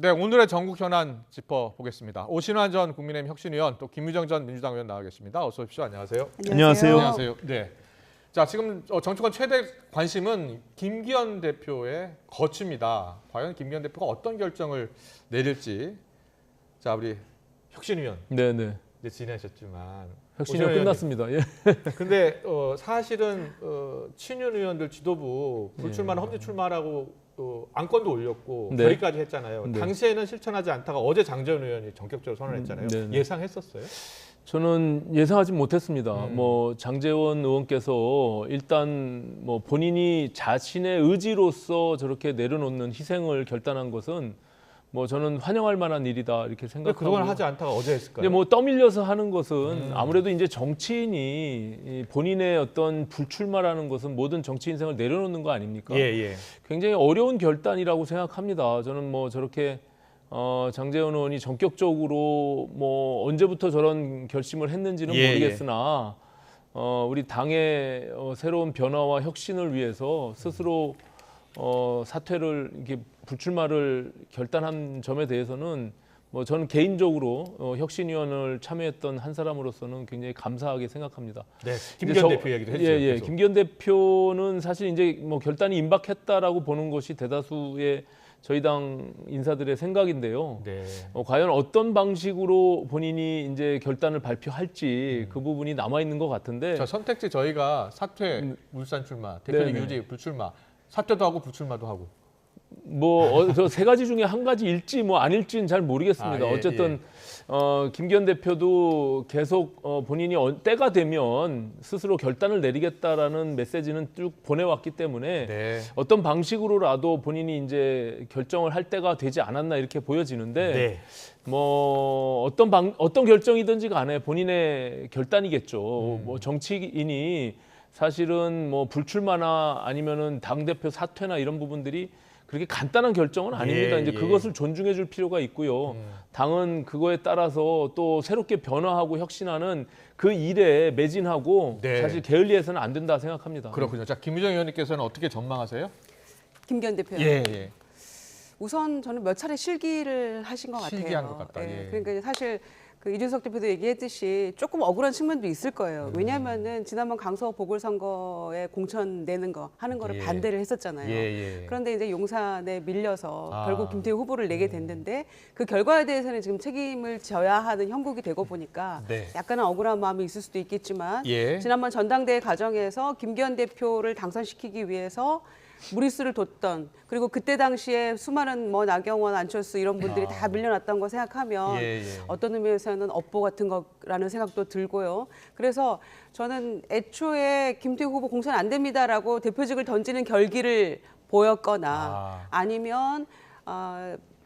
네, 오늘의 전국 현안 짚어보겠습니다. 오신환 전 국민의힘 혁신위원, 또 김유정 전 민주당 의원 나와 계십니다. 어서 오십시오. 안녕하세요. 안녕하세요. 안녕하세요. 네. 자, 지금 정치권 최대 관심은 김기현 대표의 거취입니다. 과연 김기현 대표가 어떤 결정을 내릴지. 자, 우리 혁신위원. 네네. 이제 지내셨지만 혁신이 끝났습니다. 예. 근데 사실은 친윤 의원들 지도부 불출마나 험지 출마라고 안건도 올렸고 네. 결의까지 했잖아요. 네. 당시에는 실천하지 않다가 어제 장재원 의원이 전격적으로 선언했잖아요. 네네. 예상했었어요? 저는 예상하지 못했습니다. 음. 뭐 장재원 의원께서 일단 뭐 본인이 자신의 의지로서 저렇게 내려놓는 희생을 결단한 것은 뭐 저는 환영할 만한 일이다 이렇게 왜 생각하고. 그동안 하지 않다가 어제 했을까요? 근데 뭐 떠밀려서 하는 것은 아무래도 이제 정치인이 이 본인의 어떤 불출마라는 것은 모든 정치 인생을 내려놓는 거 아닙니까? 예. 굉장히 어려운 결단이라고 생각합니다. 저는 뭐 저렇게 장재원 의원이 전격적으로 뭐 언제부터 저런 결심을 했는지는 예, 모르겠으나 우리 당의 새로운 변화와 혁신을 위해서 스스로 사퇴를 이렇게 불출마를 결단한 점에 대해서는 뭐 저는 개인적으로 혁신위원을 참여했던 한 사람으로서는 굉장히 감사하게 생각합니다. 네. 김기현 대표 얘기도 했죠. 예. 계속. 김기현 대표는 사실 이제 뭐 결단이 임박했다라고 보는 것이 대다수의 저희 당 인사들의 생각인데요. 네. 과연 어떤 방식으로 본인이 이제 결단을 발표할지 그 부분이 남아 있는 것 같은데. 저 선택지 저희가 사퇴, 물산 출마, 대표직 네네. 유지, 불출마, 사퇴도 하고 불출마도 하고. 뭐 저 세 가지 중에 한 가지일지 뭐 아닐지는 잘 모르겠습니다. 아, 예, 어쨌든 김기현 대표도 계속 본인이 때가 되면 스스로 결단을 내리겠다라는 메시지는 쭉 보내왔기 때문에 네. 어떤 방식으로라도 본인이 이제 결정을 할 때가 되지 않았나 이렇게 보여지는데 네. 뭐 어떤 결정이든지 간에 본인의 결단이겠죠. 뭐 정치인이 사실은 뭐 불출마나 아니면은 당 대표 사퇴나 이런 부분들이 그렇게 간단한 결정은 아닙니다. 이제 그것을 존중해 줄 필요가 있고요. 당은 그거에 따라서 또 새롭게 변화하고 혁신하는 그 일에 매진하고 네. 사실 게을리해서는 안 된다 생각합니다. 그렇군요. 자, 김유정 의원님께서는 어떻게 전망하세요? 김기현 대표요. 예. 우선 저는 몇 차례 실기를 하신 것 같아요. 실기한 것 같다. 예. 그러니까 사실 그 이준석 대표도 얘기했듯이 조금 억울한 측면도 있을 거예요. 왜냐하면은 지난번 강서 보궐선거에 공천 내는 거 하는 거를 예. 반대를 했었잖아요. 예. 그런데 이제 용산에 밀려서 아. 결국 김태우 후보를 내게 됐는데 그 결과에 대해서는 지금 책임을 져야 하는 형국이 되고 보니까 네. 약간은 억울한 마음이 있을 수도 있겠지만 예. 지난번 전당대회 과정에서 김기현 대표를 당선시키기 위해서 무리수를 뒀던, 그리고 그때 당시에 수많은 뭐 나경원, 안철수 이런 분들이 다 밀려났던 거 생각하면 예. 어떤 의미에서는 업보 같은 거라는 생각도 들고요. 그래서 저는 애초에 김태우 후보 공천 안 됩니다라고 대표직을 던지는 결기를 보였거나 아니면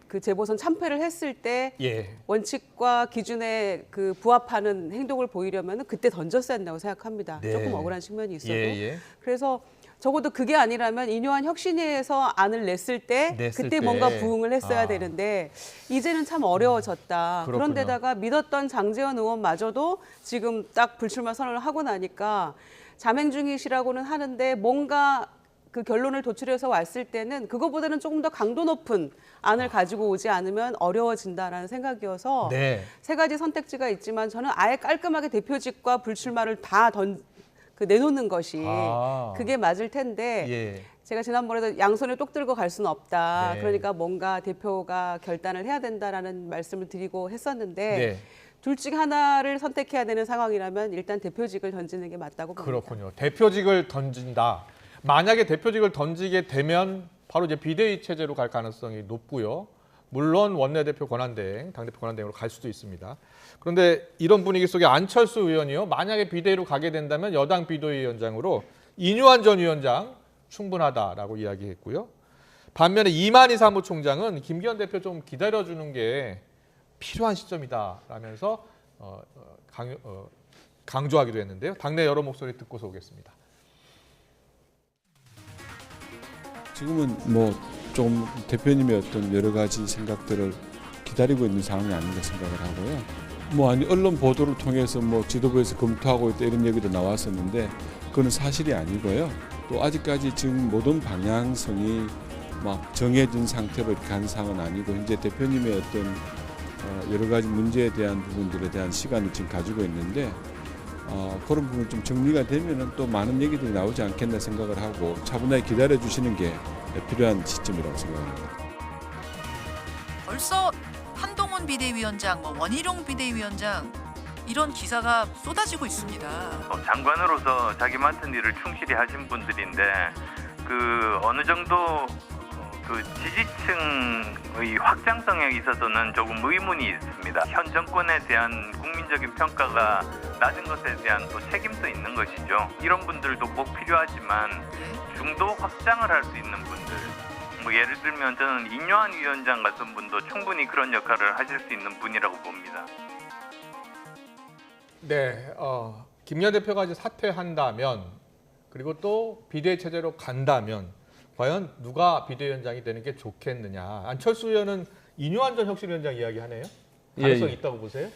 그 재보선 참패를 했을 때 예. 원칙과 기준에 그 부합하는 행동을 보이려면 그때 던졌어야 한다고 생각합니다. 네. 조금 억울한 측면이 있어도. 예. 그래서 적어도 그게 아니라면 인요한 혁신위에서 안을 냈을 때 그때 뭔가 부응을 했어야 되는데 이제는 참 어려워졌다. 그렇군요. 그런데다가 믿었던 장재원 의원마저도 지금 딱 불출마 선언을 하고 나니까 자맹 중이시라고는 하는데 뭔가 그 결론을 도출해서 왔을 때는 그거보다는 조금 더 강도 높은 안을 가지고 오지 않으면 어려워진다라는 생각이어서 네. 세 가지 선택지가 있지만 저는 아예 깔끔하게 대표직과 불출마를 다 내놓는 것이 그게 맞을 텐데 예. 제가 지난번에도 양손에 똑 들고 갈 수는 없다. 네. 그러니까 뭔가 대표가 결단을 해야 된다라는 말씀을 드리고 했었는데 네. 둘 중 하나를 선택해야 되는 상황이라면 일단 대표직을 던지는 게 맞다고 봅니다. 그렇군요. 대표직을 던진다. 만약에 대표직을 던지게 되면 바로 이제 비대위 체제로 갈 가능성이 높고요. 물론 원내대표 권한대행, 당대표 권한대행으로 갈 수도 있습니다. 그런데 이런 분위기 속에 안철수 의원이요. 만약에 비대위로 가게 된다면 여당 비대위원장으로 인유한 전 위원장 충분하다라고 이야기했고요. 반면에 이만희 사무총장은 김기현 대표 좀 기다려주는 게 필요한 시점이다라면서 강조하기도 했는데요. 당내 여러 목소리 듣고서 오겠습니다. 지금은 뭐 좀 대표님의 어떤 여러 가지 생각들을 기다리고 있는 상황이 아닌가 생각을 하고요. 뭐 아니 언론 보도를 통해서 뭐 지도부에서 검토하고 있다 이런 얘기도 나왔었는데 그건 사실이 아니고요. 또 아직까지 지금 모든 방향성이 막 정해진 상태로 이렇게 한 상은 아니고 현재 대표님의 어떤 여러 가지 문제에 대한 부분들에 대한 시간을 지금 가지고 있는데 그런 부분 좀 정리가 되면은 또 많은 얘기들이 나오지 않겠나 생각을 하고 차분하게 기다려 주시는 게 필요한 시점이라고 생각합니다. 벌써 한동훈 비대위원장, 원희룡 비대위원장 이런 기사가 쏟아지고 있습니다. 장관으로서 자기 맡은 일을 충실히 하신 분들인데 어느 정도 지지층의 확장성에 있어서는 조금 의문이 있습니다. 현 정권에 대한 국민적인 평가가 낮은 것에 대한 또 책임도 있는 것이죠. 이런 분들도 꼭 필요하지만 중도 확장을 할 수 있는 분들, 예를 들면 저는 인요한 위원장 같은 분도 충분히 그런 역할을 하실 수 있는 분이라고 봅니다. 네, 김기현 대표가 이제 사퇴한다면 그리고 또 비대위 체제로 간다면 과연 누가 비대위원장이 되는 게 좋겠느냐. 안철수 의원은 인요한 전 혁신위원장 이야기하네요. 가능성이 있다고 보세요?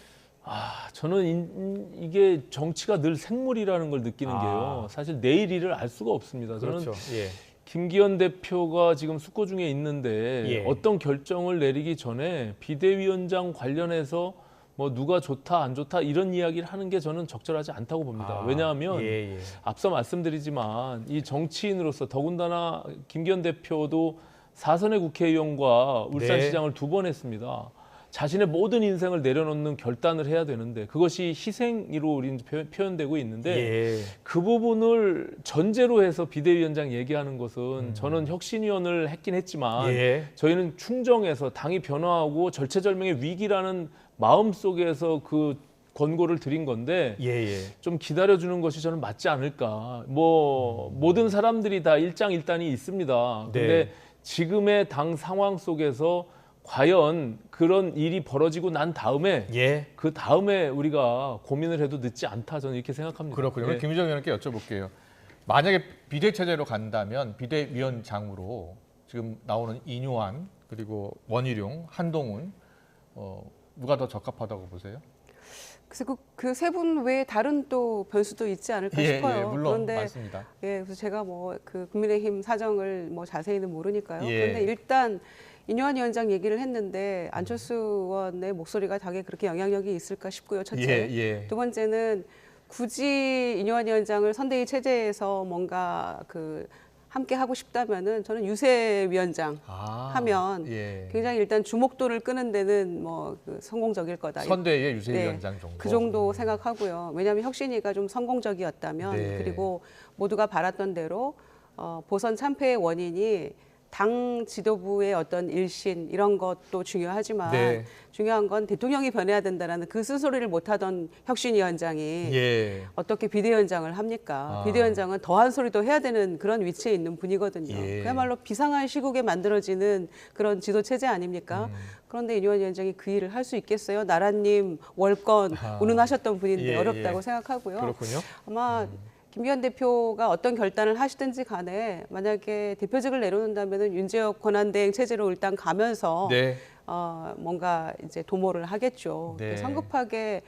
저는 이게 정치가 늘 생물이라는 걸 느끼는 게요. 사실 내일 일을 알 수가 없습니다. 저는 그렇죠. 예. 김기현 대표가 지금 숙고 중에 있는데 예. 어떤 결정을 내리기 전에 비대위원장 관련해서 누가 좋다 안 좋다 이런 이야기를 하는 게 저는 적절하지 않다고 봅니다. 왜냐하면 앞서 말씀드리지만 이 정치인으로서 더군다나 김기현 대표도 4선의 국회의원과 울산시장을 2번 했습니다. 자신의 모든 인생을 내려놓는 결단을 해야 되는데 그것이 희생으로 표현되고 있는데 그 부분을 전제로 해서 비대위원장 얘기하는 것은 저는 혁신위원을 했긴 했지만 저희는 충정해서 당이 변화하고 절체절명의 위기라는 마음 속에서 그 권고를 드린 건데 좀 기다려주는 것이 저는 맞지 않을까. 모든 사람들이 다 일장일단이 있습니다. 근데 지금의 당 상황 속에서 과연 그런 일이 벌어지고 난 다음에 그 다음에 우리가 고민을 해도 늦지 않다 저는 이렇게 생각합니다. 그렇군요. 그럼 김유정 의원께 여쭤볼게요. 만약에 비대위 체제로 간다면 비대위원장으로 지금 나오는 인요한 그리고 원희룡, 한동훈 누가 더 적합하다고 보세요? 그래서 그 세 분 외에 다른 또 변수도 있지 않을까 싶어요. 물론 그런데 맞습니다. 그래서 제가 그 국민의힘 사정을 자세히는 모르니까요. 예. 그런데 일단 인요한 위원장 얘기를 했는데 안철수 의원의 목소리가 당에 그렇게 영향력이 있을까 싶고요. 첫째. 두 번째는 굳이 인요한 위원장을 선대위 체제에서 뭔가 함께 하고 싶다면은 저는 유세 위원장 하면 굉장히 일단 주목도를 끄는 데는 성공적일 거다. 선대위의 유세 위원장 정도. 그 정도 생각하고요. 왜냐하면 혁신위가 좀 성공적이었다면 그리고 모두가 바랐던 대로 보선 참패의 원인이 당 지도부의 어떤 일신 이런 것도 중요하지만 중요한 건 대통령이 변해야 된다라는 그 쓴소리를 못하던 혁신위원장이 어떻게 비대위원장을 합니까? 비대위원장은 더한 소리도 해야 되는 그런 위치에 있는 분이거든요. 그야말로 비상한 시국에 만들어지는 그런 지도 체제 아닙니까? 그런데 인요한 위원장이 그 일을 할 수 있겠어요? 나라님 월권 운운하셨던 분인데 어렵다고 생각하고요. 그렇군요. 아마 김기현 대표가 어떤 결단을 하시든지 간에 만약에 대표직을 내려놓는다면 윤재혁 권한대행 체제로 일단 가면서 뭔가 이제 도모를 하겠죠. 성급하게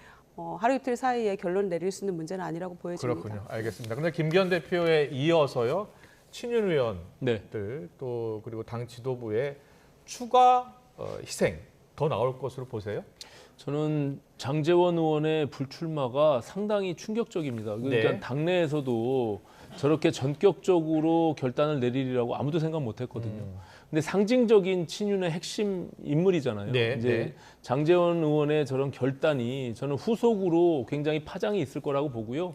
하루 이틀 사이에 결론 내릴 수 있는 문제는 아니라고 보여집니다. 그렇군요. 알겠습니다. 근데 김기현 대표에 이어서요 친윤 의원들 또 그리고 당 지도부의 추가 희생 더 나올 것으로 보세요? 저는 장제원 의원의 불출마가 상당히 충격적입니다. 그러니까 당내에서도 저렇게 전격적으로 결단을 내리리라고 아무도 생각 못했거든요. 근데 상징적인 친윤의 핵심 인물이잖아요. 이제 장제원 의원의 저런 결단이 저는 후속으로 굉장히 파장이 있을 거라고 보고요.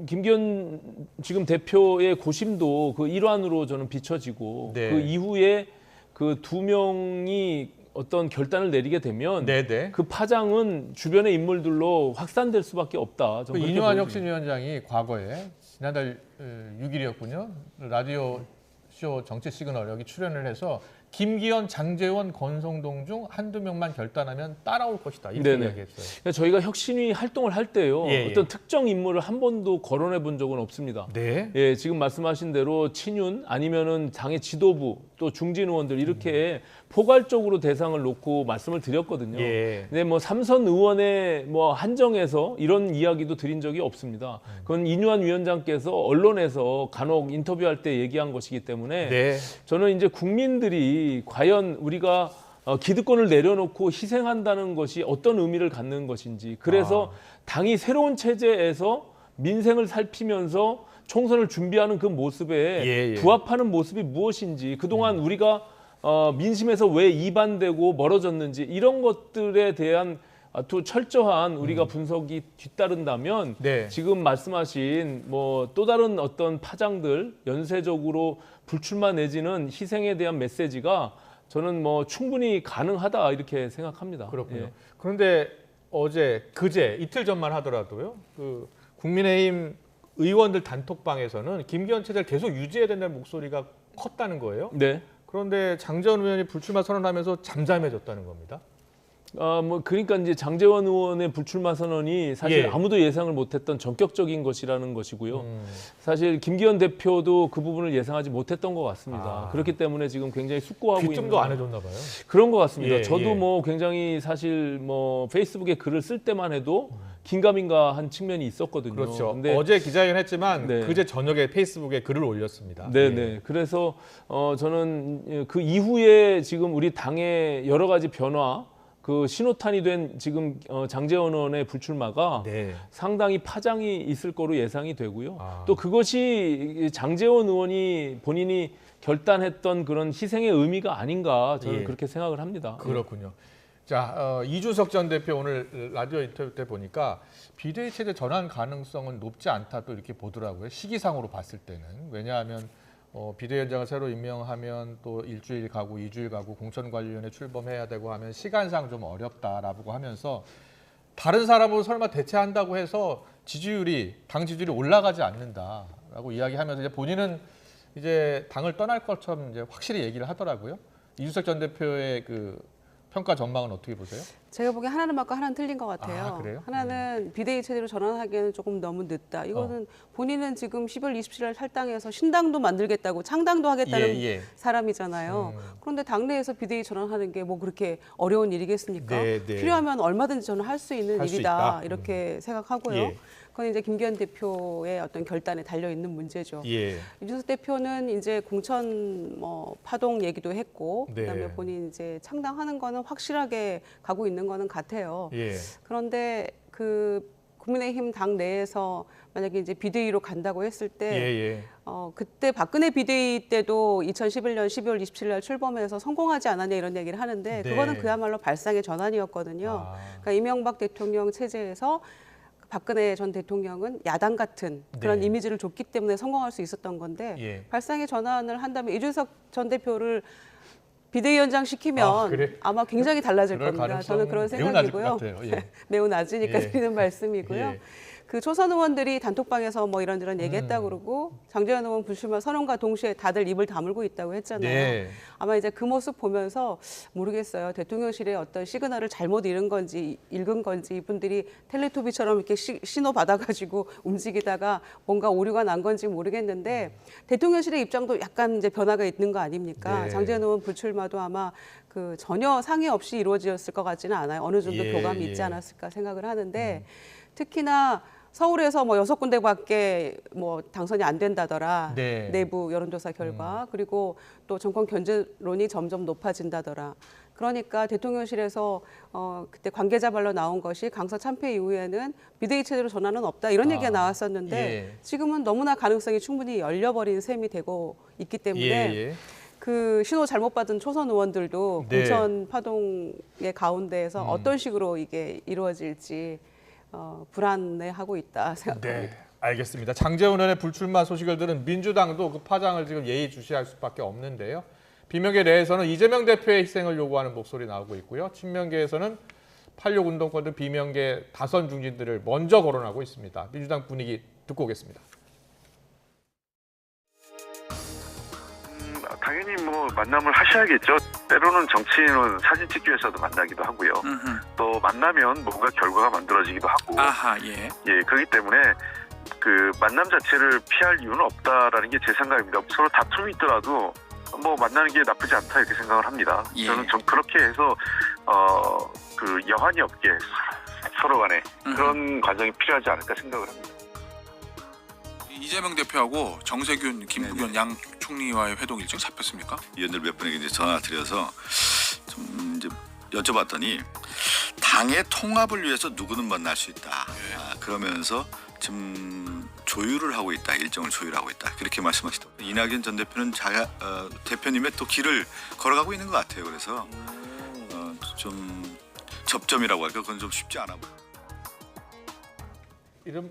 김기현 지금 대표의 고심도 그 일환으로 저는 비춰지고 그 이후에 그 2명이 어떤 결단을 내리게 되면 그 파장은 주변의 인물들로 확산될 수밖에 없다. 인요한 혁신위원장이 과거에 지난달 6일이었군요. 라디오 쇼 정치 시그널 여기 출연을 해서 김기현, 장제원, 권성동 중 한두 명만 결단하면 따라올 것이다. 이렇게 네네. 이야기했어요. 그러니까 저희가 혁신위 활동을 할 때요. 예, 예. 어떤 특정 인물을 한 번도 거론해 본 적은 없습니다. 네. 예, 지금 말씀하신 대로 친윤 아니면은 당의 지도부 또 중진 의원들 이렇게 포괄적으로 대상을 놓고 말씀을 드렸거든요. 예. 근데 뭐 삼선 의원에 뭐 한정해서 이런 이야기도 드린 적이 없습니다. 그건 이뉴한 위원장께서 언론에서 간혹 인터뷰할 때 얘기한 것이기 때문에 네. 저는 이제 국민들이 과연 우리가 기득권을 내려놓고 희생한다는 것이 어떤 의미를 갖는 것인지, 그래서 당이 새로운 체제에서 민생을 살피면서 총선을 준비하는 그 모습에 예, 예. 부합하는 모습이 무엇인지, 그동안 우리가 민심에서 왜 이반되고 멀어졌는지 이런 것들에 대한 또 철저한 우리가 분석이 뒤따른다면 네. 지금 말씀하신 뭐 또 다른 어떤 파장들, 연쇄적으로 불출마 내지는 희생에 대한 메시지가 저는 뭐 충분히 가능하다 이렇게 생각합니다. 그렇군요. 예. 그런데 어제, 그제, 이틀 전만 하더라도요. 그 국민의힘 의원들 단톡방에서는 김기현 체제를 계속 유지해야 된다는 목소리가 컸다는 거예요. 네. 그런데 장제원 의원이 불출마 선언하면서 잠잠해졌다는 겁니다. 뭐 그러니까 이제 장제원 의원의 불출마 선언이 사실 예. 아무도 예상을 못했던 전격적인 것이라는 것이고요. 사실 김기현 대표도 그 부분을 예상하지 못했던 것 같습니다. 그렇기 때문에 지금 굉장히 숙고하고 있는 귀뜸도 안 해줬나 봐요. 그런 것 같습니다. 예, 저도 예. 뭐 굉장히 사실 뭐 페이스북에 글을 쓸 때만 해도 긴가민가한 측면이 있었거든요. 그렇죠. 근데 어제 기자회견 했지만 네. 그제 저녁에 페이스북에 글을 올렸습니다. 네네. 예. 그래서 저는 그 이후에 지금 우리 당의 여러 가지 변화, 그 신호탄이 된 지금 장제원 의원의 불출마가 네. 상당히 파장이 있을 거로 예상이 되고요. 아. 또 그것이 장제원 의원이 본인이 결단했던 그런 희생의 의미가 아닌가 저는 예. 그렇게 생각을 합니다. 그렇군요. 자, 이준석 전 대표 오늘 라디오 인터뷰 때 보니까 비대위 체제 전환 가능성은 높지 않다 또 이렇게 보더라고요. 시기상으로 봤을 때는. 왜냐하면 비대위원장을 새로 임명하면 또 일주일 가고 2주일 가고 공천관리위원회 출범해야 되고 하면 시간상 좀 어렵다라고 하면서 다른 사람으로 설마 대체한다고 해서 당 지지율이 올라가지 않는다라고 이야기하면서 이제 본인은 이제 당을 떠날 것처럼 이제 확실히 얘기를 하더라고요. 이준석 전 대표의 그 평가 전망은 어떻게 보세요? 제가 보기엔 하나는 맞고 하나는 틀린 것 같아요. 아, 그래요? 하나는 비대위 체제로 전환하기에는 조금 너무 늦다. 이거는 본인은 지금 12월 27일 날 탈당해서 신당도 만들겠다고 창당도 하겠다는 예. 사람이잖아요. 그런데 당내에서 비대위 전환하는 게 뭐 그렇게 어려운 일이겠습니까? 네, 네. 필요하면 얼마든지 전환할 수 있는 할수 일이다. 있다. 이렇게 생각하고요. 예. 그건 이제 김기현 대표의 어떤 결단에 달려 있는 문제죠. 예. 이준석 대표는 이제 공천 파동 얘기도 했고 네. 그다음에 본인 이제 창당하는 거는 확실하게 가고 있는 거는 같아요. 예. 그런데 그 국민의힘 당 내에서 만약에 이제 비대위로 간다고 했을 때 예. 그때 박근혜 비대위 때도 2011년 12월 27일 날 출범해서 성공하지 않았냐 이런 얘기를 하는데 네. 그거는 그야말로 발상의 전환이었거든요. 그러니까 이명박 대통령 체제에서 박근혜 전 대통령은 야당 같은 그런 네. 이미지를 줬기 때문에 성공할 수 있었던 건데 예. 발상의 전환을 한다면 이준석 전 대표를 비대위원장 시키면 그래? 아마 굉장히 달라질 그럴 겁니다. 저는 그런 가능성은 매우 낮을 것 생각이고요. 같아요. 예. 매우 낮으니까 예. 드리는 말씀이고요. 예. 그 초선 의원들이 단톡방에서 뭐 이런저런 얘기했다 그러고 장제원 의원 불출마 선언과 동시에 다들 입을 다물고 있다고 했잖아요. 네. 아마 이제 그 모습 보면서 모르겠어요. 대통령실의 어떤 시그널을 잘못 읽은 건지 이분들이 텔레토비처럼 이렇게 신호 받아가지고 움직이다가 뭔가 오류가 난 건지 모르겠는데 대통령실의 입장도 약간 이제 변화가 있는 거 아닙니까? 네. 장제원 의원 불출마도 아마 그 전혀 상의 없이 이루어졌을 것 같지는 않아요. 어느 정도 예, 교감이 예. 있지 않았을까 생각을 하는데 특히나 서울에서 뭐 6군데밖에 뭐 당선이 안 된다더라. 네. 내부 여론조사 결과. 그리고 또 정권 견제론이 점점 높아진다더라. 그러니까 대통령실에서 그때 관계자 발로 나온 것이 강서 참패 이후에는 비대위 체제로 전환은 없다. 이런 얘기가 나왔었는데 예. 지금은 너무나 가능성이 충분히 열려버린 셈이 되고 있기 때문에 예. 그 신호 잘못 받은 초선 의원들도 네. 공천 파동의 가운데에서 어떤 식으로 이게 이루어질지 불안해하고 있다 생각합니다. 네, 알겠습니다. 장제원 의원의 불출마 소식을 들은 민주당도 그 파장을 지금 예의주시할 수밖에 없는데요. 비명계 내에서는 이재명 대표의 희생을 요구하는 목소리 나오고 있고요. 친명계에서는 86 운동권 등 비명계 다선 중진들을 먼저 거론하고 있습니다. 민주당 분위기 듣고 오겠습니다. 당연히 뭐 만남을 하셔야겠죠. 때로는 정치인은 사진 찍기 위해서도 만나기도 하고요. 또 만나면 뭔가 결과가 만들어지기도 하고. 아하, 예. 예, 그렇기 때문에 그 만남 자체를 피할 이유는 없다라는 게 제 생각입니다. 서로 다툼이 있더라도 뭐 만나는 게 나쁘지 않다 이렇게 생각을 합니다. 예. 저는 좀 그렇게 해서 그 여한이 없게 서로 간에 그런 과정이 필요하지 않을까 생각을 합니다. 이재명 대표하고 정세균, 김부겸 양 총리와의 회동 일정 잡혔습니까? 위원들 몇 분에게 이제 전화 드려서 좀 이제 여쭤봤더니 당의 통합을 위해서 누구는 만날 수 있다. 그러면서 지금 조율을 하고 있다. 일정을 조율하고 있다. 그렇게 말씀하시더라고요. 이낙연 전 대표는 대표님의 또 길을 걸어가고 있는 것 같아요. 그래서 좀 접점이라고 할까 그건 좀 쉽지 않아 보여요.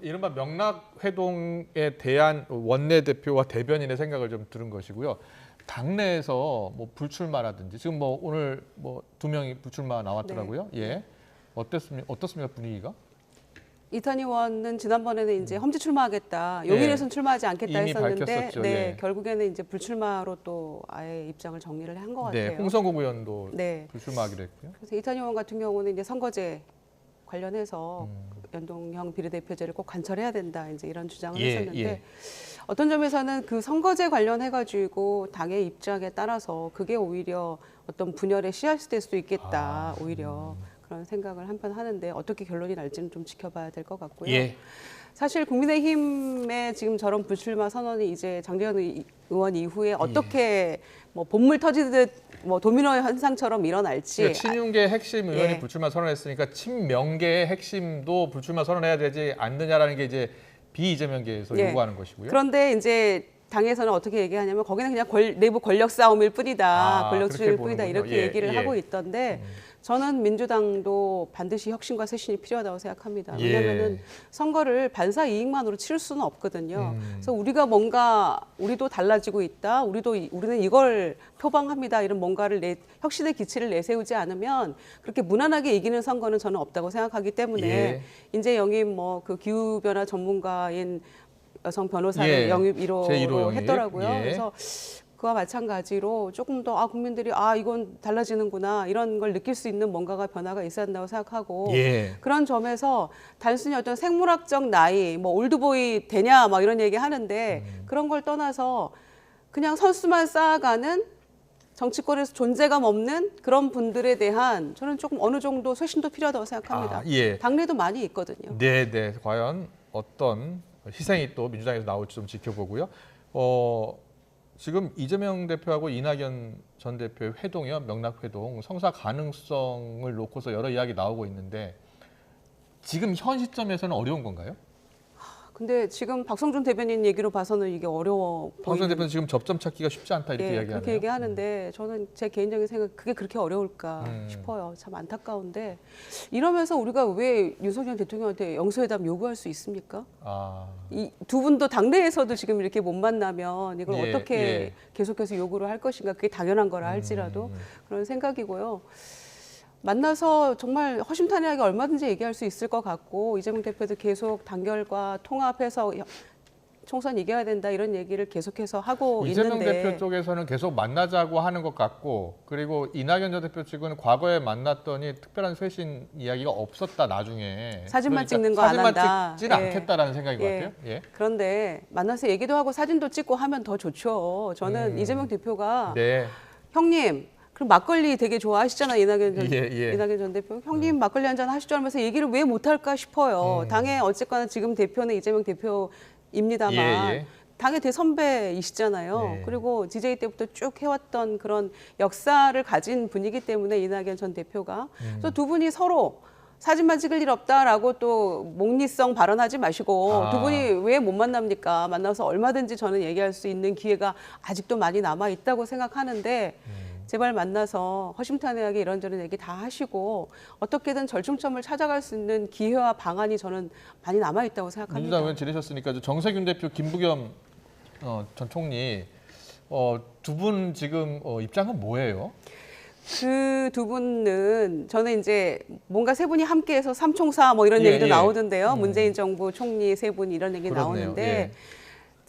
이른바 명락회동에 대한 원내대표와 대변인의 생각을 좀 들은 것이고요. 당내에서 뭐 불출마라든지 지금 뭐 오늘 뭐 2명이 불출마 나왔더라고요. 네. 예, 어떻습니까 분위기가? 이탄희 의원은 지난번에는 이제 험지 출마하겠다, 용인에서는 출마하지 않겠다 이미 했었는데, 밝혔었죠. 네, 예. 결국에는 이제 불출마로 또 아예 입장을 정리를 한 것 같아요. 네, 홍성국 의원도 네. 불출마하기로 했고요. 그래서 이탄희 의원 같은 경우는 이제 선거제 관련해서 연동형 비례대표제를 꼭 관철해야 된다, 이제 이런 주장을 예, 했었는데 예. 어떤 점에서는 그 선거제 관련해가지고 당의 입장에 따라서 그게 오히려 어떤 분열의 씨앗이 될 수도 있겠다, 오히려 그런 생각을 한편 하는데 어떻게 결론이 날지는 좀 지켜봐야 될 것 같고요. 예. 사실 국민의힘의 지금 저런 불출마 선언이 이제 장재현 의원 이후에 어떻게 뭐 본물 터지듯 뭐 도미노 현상처럼 일어날지. 그러니까 친윤계 핵심 의원이 예. 불출마 선언했으니까 친명계의 핵심도 불출마 선언해야 되지 않느냐라는 게 이제 비이재명계에서 예. 요구하는 것이고요. 그런데 이제 당에서는 어떻게 얘기하냐면 거기는 그냥 내부 권력 싸움일 뿐이다, 권력 그렇게 추진일 뿐이다 보는군요. 이렇게 예, 얘기를 예. 하고 있던데 저는 민주당도 반드시 혁신과 쇄신이 필요하다고 생각합니다. 왜냐하면은 예. 선거를 반사 이익만으로 치를 수는 없거든요. 그래서 우리가 뭔가 우리도 달라지고 있다, 우리는 이걸 표방합니다, 이런 뭔가를 혁신의 기치를 내세우지 않으면 그렇게 무난하게 이기는 선거는 저는 없다고 생각하기 때문에 예. 이제 영입 뭐 그 기후 변화 전문가인 여성 변호사를 예. 영입 제1호 1호로 영입. 했더라고요. 예. 그래서 그와 마찬가지로 조금 더 국민들이 이건 달라지는구나 이런 걸 느낄 수 있는 뭔가가 변화가 있어야 한다고 생각하고 예. 그런 점에서 단순히 어떤 생물학적 나이 뭐 올드보이 되냐 막 이런 얘기 하는데 그런 걸 떠나서 그냥 선수만 쌓아가는 정치권에서 존재감 없는 그런 분들에 대한 저는 조금 어느 정도 쇄신도 필요하다고 생각합니다. 예. 당내도 많이 있거든요. 네, 네. 과연 어떤 희생이 또 민주당에서 나올지 좀 지켜보고요. 지금 이재명 대표하고 이낙연 전 대표의 회동이요, 명락회동, 성사 가능성을 놓고서 여러 이야기 나오고 있는데 지금 현 시점에서는 어려운 건가요? 근데 지금 박성준 대변인 얘기로 봐서는 이게 어려워 박성준 보이는. 대표는 지금 접점 찾기가 쉽지 않다 이렇게 예, 이야기하네요. 그렇게 얘기하는데 저는 제 개인적인 생각 그게 그렇게 어려울까 음. 싶어요. 참 안타까운데 이러면서 우리가 왜 윤석열 대통령한테 영수회담 요구할 수 있습니까? 이 두 분도 당내에서도 지금 이렇게 못 만나면 이걸 예, 어떻게 예. 계속해서 요구를 할 것인가, 그게 당연한 거라 할지라도 그런 생각이고요. 만나서 정말 허심탄회하게 얼마든지 얘기할 수 있을 것 같고 이재명 대표도 계속 단결과 통합해서 총선 이겨야 된다 이런 얘기를 계속해서 하고 이재명 있는데 대표 쪽에서는 계속 만나자고 하는 것 같고, 그리고 이낙연 전 대표 측은 과거에 만났더니 특별한 쇄신 이야기가 없었다 나중에. 사진만 그러니까 찍는 거 안 한다. 사진만 찍지는 예. 않겠다라는 생각인 예. 것 같아요. 예. 그런데 만나서 얘기도 하고 사진도 찍고 하면 더 좋죠. 저는 이재명 대표가 네. 형님 그럼 막걸리 되게 좋아하시잖아요. 이낙연 전 대표. 형님 막걸리 한잔 하시죠 하면서 얘기를 왜 못할까 싶어요. 당에 어쨌거나 지금 대표는 이재명 대표입니다만 예. 당의 대선배이시잖아요. 네. 그리고 DJ 때부터 쭉 해왔던 그런 역사를 가진 분이기 때문에 이낙연 전 대표가. 그래서 두 분이 서로 사진만 찍을 일 없다라고 또 목리성 발언하지 마시고 두 분이 왜 못 만납니까? 만나서 얼마든지 저는 얘기할 수 있는 기회가 아직도 많이 남아 있다고 생각하는데 제발 만나서 허심탄회하게 이런저런 얘기 다 하시고 어떻게든 절충점을 찾아갈 수 있는 기회와 방안이 저는 많이 남아 있다고 생각합니다. 민주당 의원 지내셨으니까 정세균 대표, 김부겸 전 총리 두 분 지금 입장은 뭐예요? 그 두 분은 저는 이제 뭔가 세 분이 함께해서 삼총사 뭐 이런 예, 얘기도 예. 나오던데요. 문재인 정부 총리 세 분 이런 얘기 그렇네요. 나오는데 예.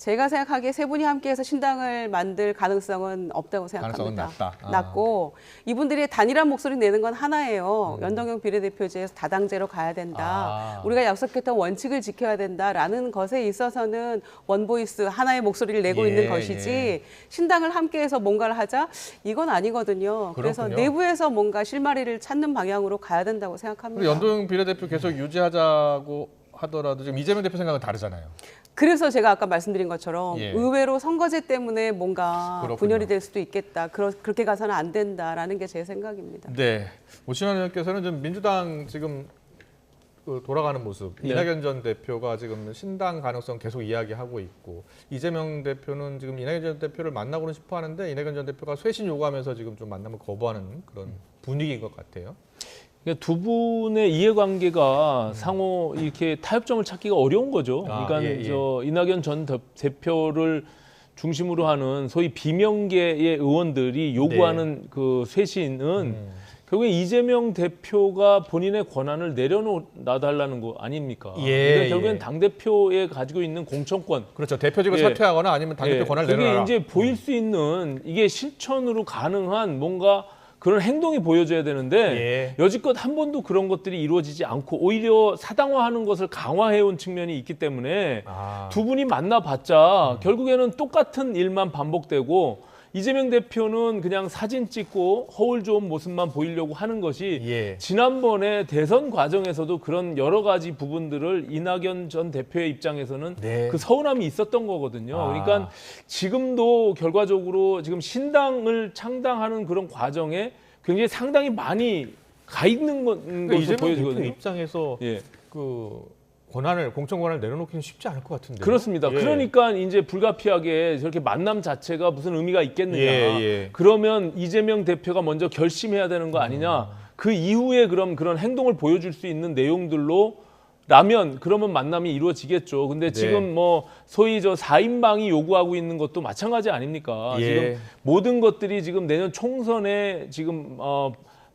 제가 생각하기에 세 분이 함께해서 신당을 만들 가능성은 없다고 생각합니다. 가능성은 낮다. 낮고 이분들이 단일한 목소리 내는 건 하나예요. 연동형 비례대표제에서 다당제로 가야 된다. 우리가 약속했던 원칙을 지켜야 된다라는 것에 있어서는 원보이스 하나의 목소리를 내고 예, 있는 것이지 예. 신당을 함께해서 뭔가를 하자 이건 아니거든요. 그래서 그렇군요. 내부에서 뭔가 실마리를 찾는 방향으로 가야 된다고 생각합니다. 그리고 연동 비례대표 계속 유지하자고 하더라도 지금 이재명 대표 생각은 다르잖아요. 그래서 제가 아까 말씀드린 것처럼 예. 의외로 선거제 때문에 뭔가 그렇군요. 분열이 될 수도 있겠다. 그렇게 가서는 안 된다라는 게 제 생각입니다. 네. 오신환 의원께서는 좀 민주당 지금 그 돌아가는 모습, 네. 이낙연 전 대표가 지금 신당 가능성 계속 이야기하고 있고 이재명 대표는 지금 이낙연 전 대표를 만나고는 싶어 하는데 이낙연 전 대표가 쇄신 요구하면서 지금 좀 만남을 거부하는 그런 분위기인 것 같아요. 그러니까 두 분의 이해관계가 상호 이렇게 타협점을 찾기가 어려운 거죠. 아, 그러니까 예, 예. 저 이낙연 전 대표를 중심으로 하는 소위 비명계의 의원들이 요구하는 그 쇄신은 결국에 이재명 대표가 본인의 권한을 내려놔달라는 거 아닙니까? 예, 그러니까 결국엔 예. 당 대표에 가지고 있는 공천권. 그렇죠. 대표직을 예. 사퇴하거나 아니면 당대표 권한을 그게 내려놔라. 이제 보일 수 있는 이게 실천으로 가능한 뭔가 그런 행동이 보여져야 되는데 예. 여지껏 한 번도 그런 것들이 이루어지지 않고 오히려 사당화하는 것을 강화해온 측면이 있기 때문에 두 분이 만나봤자 결국에는 똑같은 일만 반복되고 이재명 대표는 그냥 사진 찍고 허울 좋은 모습만 보이려고 하는 것이 예. 지난번에 대선 과정에서도 그런 여러 가지 부분들을 이낙연 전 대표의 입장에서는 네. 그 서운함이 있었던 거거든요. 아. 그러니까 지금도 결과적으로 지금 신당을 창당하는 그런 과정에 굉장히 상당히 많이 가 있는 것으로 그러니까 이재명 대표 보여지거든요. 입장에서 예. 그 권한을 공천 권한을 내려놓기는 쉽지 않을 것 같은데. 그렇습니다. 예. 그러니까 이제 불가피하게 저렇게 만남 자체가 무슨 의미가 있겠느냐. 예. 그러면 이재명 대표가 먼저 결심해야 되는 거 아니냐. 그 이후에 그럼 그런 행동을 보여줄 수 있는 내용들로 라면 그러면 만남이 이루어지겠죠. 근데 지금 뭐 소위 저 4인방이 요구하고 있는 것도 마찬가지 아닙니까? 예. 지금 모든 것들이 지금 내년 총선에 지금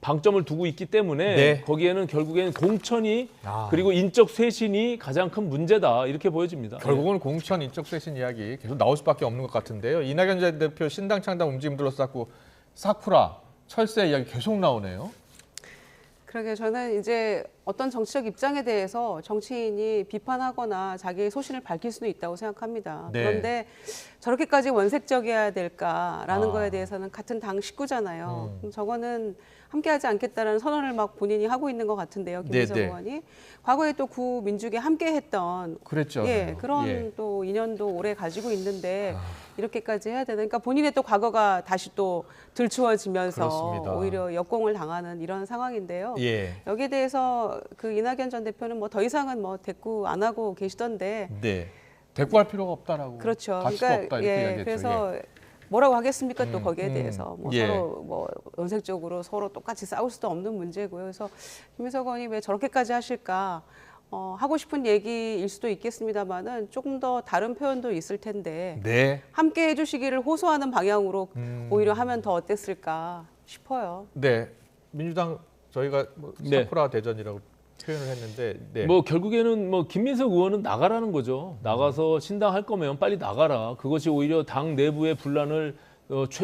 방점을 두고 있기 때문에 네. 거기에는 결국에는 공천이 그리고 인적 쇄신이 가장 큰 문제다 이렇게 보여집니다. 결국은 공천 인적 쇄신 이야기 계속 나올 수밖에 없는 것 같은데요. 이낙연 전 대표 신당 창당 움직임들로 쌓고 사쿠라 철새 이야기 계속 나오네요. 그러게 저는 이제 어떤 정치적 입장에 대해서 정치인이 비판하거나 자기의 소신을 밝힐 수는 있다고 생각합니다. 네. 그런데 저렇게까지 원색적이어야 될까라는 거에 대해서는 같은 당 식구잖아요. 그럼 저거는 함께하지 않겠다라는 선언을 막 본인이 하고 있는 것 같은데요, 김민석 네. 의원이. 과거에 또 구민주계 함께했던 그랬죠. 예, 그런 또 인연도 오래 가지고 있는데 이렇게까지 해야 되나? 그러니까 본인의 또 과거가 다시 또 들추어지면서 그렇습니다. 오히려 역공을 당하는 이런 상황인데요. 예. 여기에 대해서 그 이낙연 전 대표는 뭐 더 이상은 뭐 대꾸 안 하고 계시던데 네. 대꾸할 필요가 없다라고. 그렇죠. 가치가 없다 이렇게 이야기했죠. 그래서 뭐라고 하겠습니까? 또 거기에 대해서 뭐 예. 서로 뭐 원색적으로 서로 똑같이 싸울 수도 없는 문제고요. 그래서 김민석 의원이 왜 저렇게까지 하실까? 하고 싶은 얘기일 수도 있겠습니다만은 조금 더 다른 표현도 있을 텐데 네. 함께 해주시기를 호소하는 방향으로 오히려 하면 더 어땠을까 싶어요. 네. 민주당 저희가 뭐 네. 사쿠라 대전이라고 표현을 했는데 네. 뭐 결국에는 뭐 김민석 의원은 나가라는 거죠. 나가서 신당 할 거면 빨리 나가라. 그것이 오히려 당 내부의 분란을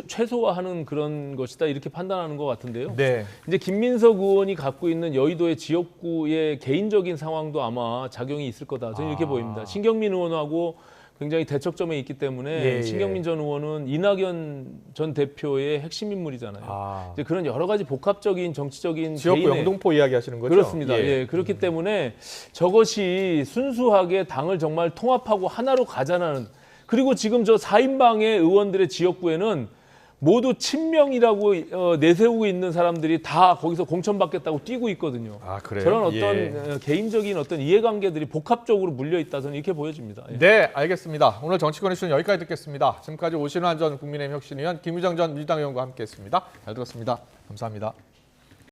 최소화하는 그런 것이다 이렇게 판단하는 것 같은데요. 네. 이제 김민석 의원이 갖고 있는 여의도의 지역구의 개인적인 상황도 아마 작용이 있을 거다. 저는 이렇게 보입니다. 신경민 의원하고 굉장히 대척점에 있기 때문에 예. 신경민 전 의원은 이낙연 전 대표의 핵심 인물이잖아요. 이제 그런 여러 가지 복합적인 정치적인 지역구 개인의 영등포 이야기하시는 거죠? 그렇습니다. 예, 그렇기 때문에 저것이 순수하게 당을 정말 통합하고 하나로 가자는 그리고 지금 저 4인방의 의원들의 지역구에는 모두 친명이라고 내세우고 있는 사람들이 다 거기서 공천받겠다고 뛰고 있거든요. 아, 그래요? 저런 어떤 개인적인 어떤 이해관계들이 복합적으로 물려 있다 저는 이렇게 보여집니다. 예. 네, 알겠습니다. 오늘 정치권 이슈는 여기까지 듣겠습니다. 지금까지 오신환 전 국민의힘 혁신위원, 김유정 전 민주당 의원과 함께했습니다. 잘 들었습니다. 감사합니다.